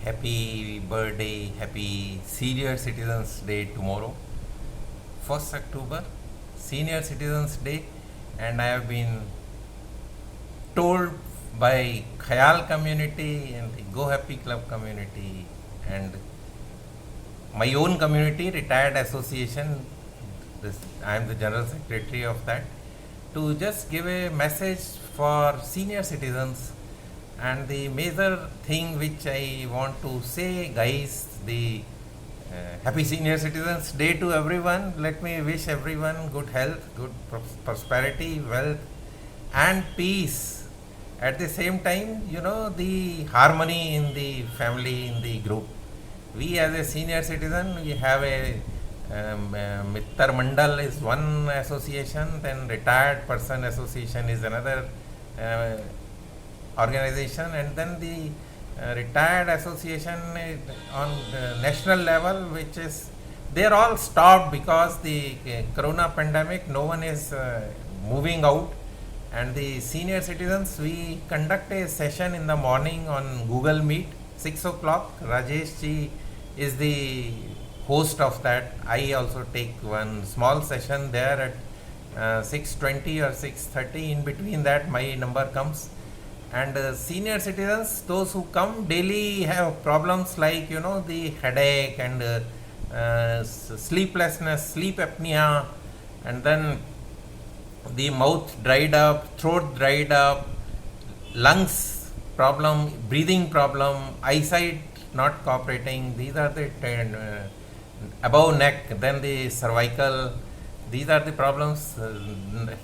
happy birthday, happy Senior Citizens Day tomorrow, 1st October, Senior Citizens Day, and I have been told by Khayal community and the Go Happy Club community and my own community, Retired Association, I am the General Secretary of that, to just give a message for senior citizens. And the major thing which I want to say, guys, the Happy Senior Citizens Day to everyone. Let me wish everyone good health, good prosperity, wealth, and peace. At the same time, the harmony in the family, in the group. We as a senior citizen, we have a Mittar Mandal is one association, then Retired Person Association is another organization, and then the Retired Association on the national level, which is, they are all stopped because the corona pandemic, no one is moving out. And the senior citizens, we conduct a session in the morning on Google Meet, 6 o'clock. Rajesh ji is the host of that. I also take one small session there at 6:20 or 6:30. In between that, my number comes. And senior citizens, those who come daily, have problems like, the headache and sleeplessness, sleep apnea, and then the mouth dried up, throat dried up, lungs problem, breathing problem, eyesight not cooperating. These are the above neck, then the cervical. These are the problems.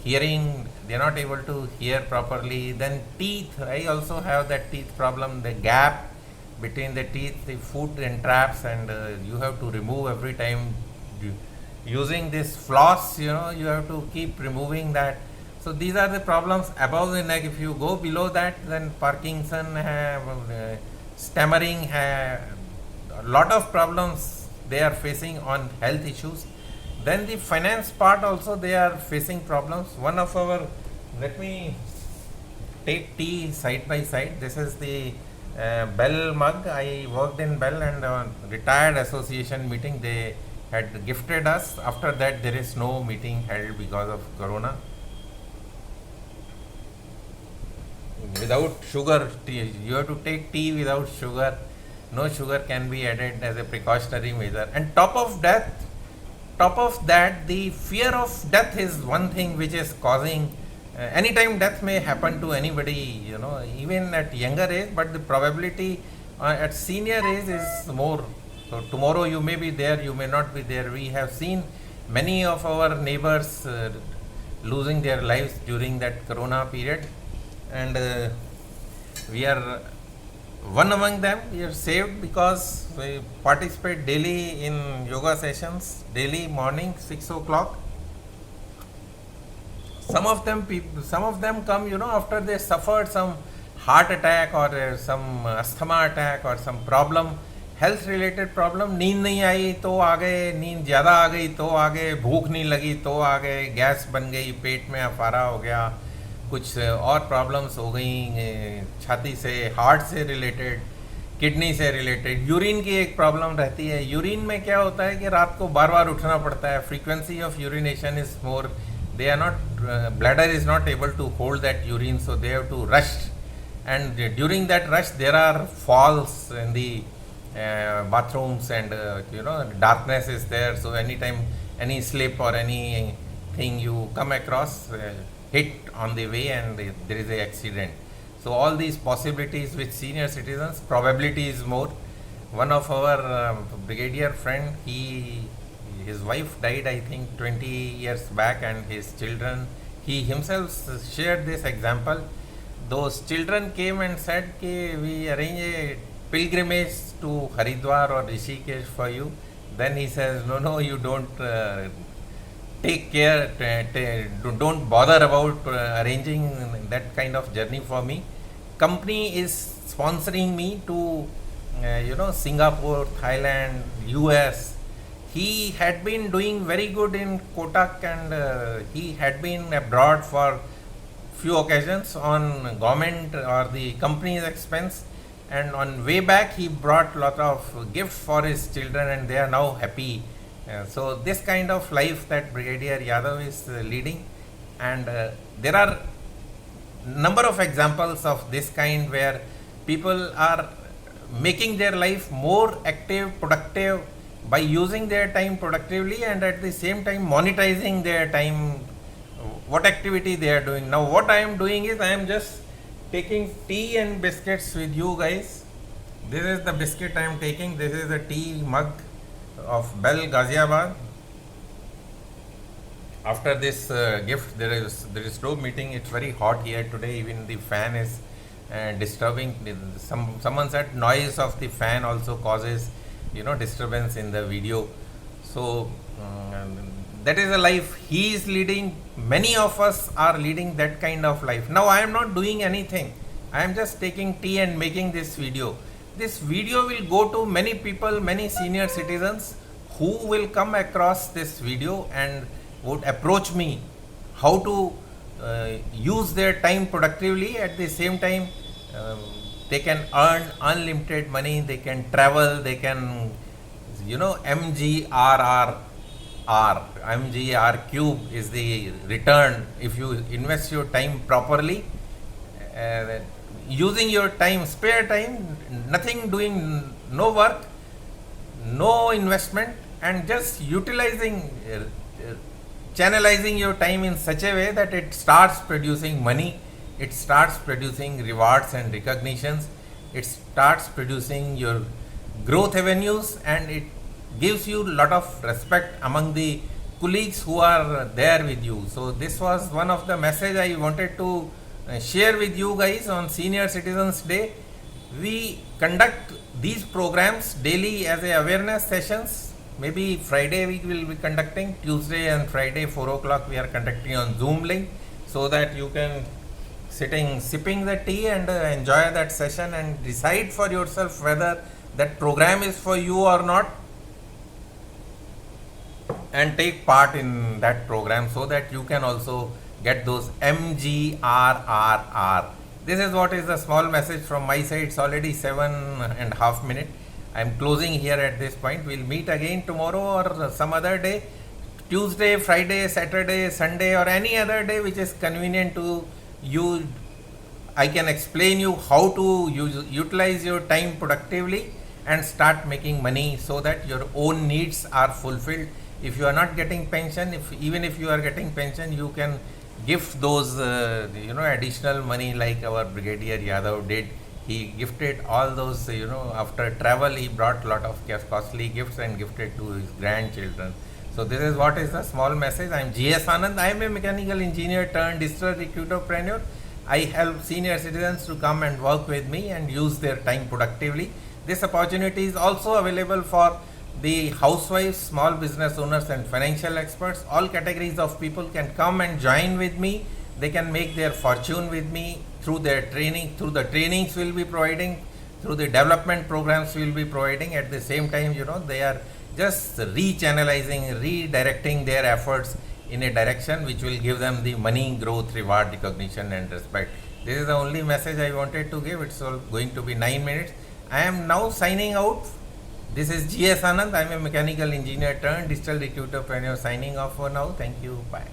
Hearing, they are not able to hear properly. Then teeth, I also have that teeth problem, the gap between the teeth, the food entraps, and you have to remove every time. Using this floss, you have to keep removing that. So these are the problems above the neck. If you go below that, then Parkinson, stammering, a lot of problems they are facing on health issues. Then the finance part also, they are facing problems. One of our, let me take tea side by side. This is the Bell mug. I worked in Bell, and Retired Association meeting they had gifted us. After that, there is no meeting held because of corona. Without sugar, tea, you have to take tea without sugar. No sugar can be added as a precautionary measure. And top of that, the fear of death is one thing which is causing. Anytime death may happen to anybody, even at younger age, but the probability at senior age is more. So tomorrow you may be there, you may not be there. We have seen many of our neighbors losing their lives during that corona period, and we are one among them. We are saved because we participate daily in yoga sessions, daily morning 6 o'clock. Some of them come, after they suffered some heart attack or some asthma attack or some problem, health related problem. नींद नहीं आई तो आ गए, नींद ज़्यादा आ गई तो आ गए, भूख नहीं लगी तो आ गए, गैस बन गई, पेट में अफारा हो गया, कुछ और प्रॉब्लम्स हो गई छाती से, हार्ट से रिलेटेड, किडनी से रिलेटेड. यूरिन की एक प्रॉब्लम रहती है. यूरिन में क्या होता है कि रात को बार बार उठना पड़ता है. Frequency of urination is more. They are not, bladder is not able to hold that urine, so they have to rush. And during that rush there are falls in the bathrooms, and darkness is there, so anytime any slip or anything you come across, hit on the way, and there is a accident. So all these possibilities with senior citizens, probability is more. One of our brigadier friend, his wife died I think 20 years back, and his children, he himself shared this example. Those children came and said ki we arrange a pilgrimage to Haridwar or Rishikesh for you. Then he says, no, you don't take care, don't bother about arranging that kind of journey for me. Company is sponsoring me to Singapore, Thailand, US. He had been doing very good in Kotak, and he had been abroad for few occasions on government or the company's expense. and on way back he brought lot of gifts for his children, and they are now happy. So this kind of life that Brigadier Yadav is leading, and there are number of examples of this kind where people are making their life more active, productive by using their time productively, and at the same time monetizing their time, what activity they are doing. Now what I am doing is I am just taking tea and biscuits with you guys. This is the biscuit I am taking. This is a tea mug of Bell Ghaziabad. After this gift, there is no meeting. It's very hot here today. Even the fan is disturbing. Someone said noise of the fan also causes disturbance in the video. So that is a life he is leading. Many of us are leading that kind of life. Now I am not doing anything. I am just taking tea and making this video. This video will go to many people, many senior citizens who will come across this video and would approach me how to use their time productively. At the same time, they can earn unlimited money, they can travel, they can, MGR cube is the return if you invest your time properly. Using your time, spare time, nothing doing, no work, no investment, and just utilizing, channelizing your time in such a way that it starts producing money, it starts producing rewards and recognitions, it starts producing your growth avenues, and it gives you a lot of respect among the colleagues who are there with you. So this was one of the message I wanted to share with you guys on Senior Citizens Day. We conduct these programs daily as a awareness sessions. Maybe Friday we will be conducting, Tuesday and Friday 4 o'clock we are conducting on Zoom link, so that you can sipping the tea and enjoy that session and decide for yourself whether that program is for you or not, and take part in that program so that you can also get those MGRRR. This is what is the small message from my side. It's already 7.5 minutes. I am closing here at this point. We'll meet again tomorrow or some other day, Tuesday, Friday, Saturday, Sunday, or any other day which is convenient to you. I can explain you how to utilize your time productively and start making money so that your own needs are fulfilled. If you are not getting pension, even if you are getting pension, you can give those additional money like our Brigadier Yadav did. He gifted all those, after travel he brought lot of costly gifts and gifted to his grandchildren. So this is what is the small message. I am GS Anand. I am a mechanical engineer turned digital recruiterpreneur. I help senior citizens to come and work with me and use their time productively. This opportunity is also available for the housewives, small business owners and financial experts. All categories of people can come and join with me. They can make their fortune with me through their training, through the trainings we will be providing, through the development programs we will be providing. At the same time, they are just rechannelizing, redirecting their efforts in a direction which will give them the money, growth, reward, recognition and respect. This is the only message I wanted to give. It's all going to be 9 minutes. I am now signing out. This is GS Anand. I am a mechanical engineer turned digital recruiterpreneur signing off for now. Thank you. Bye.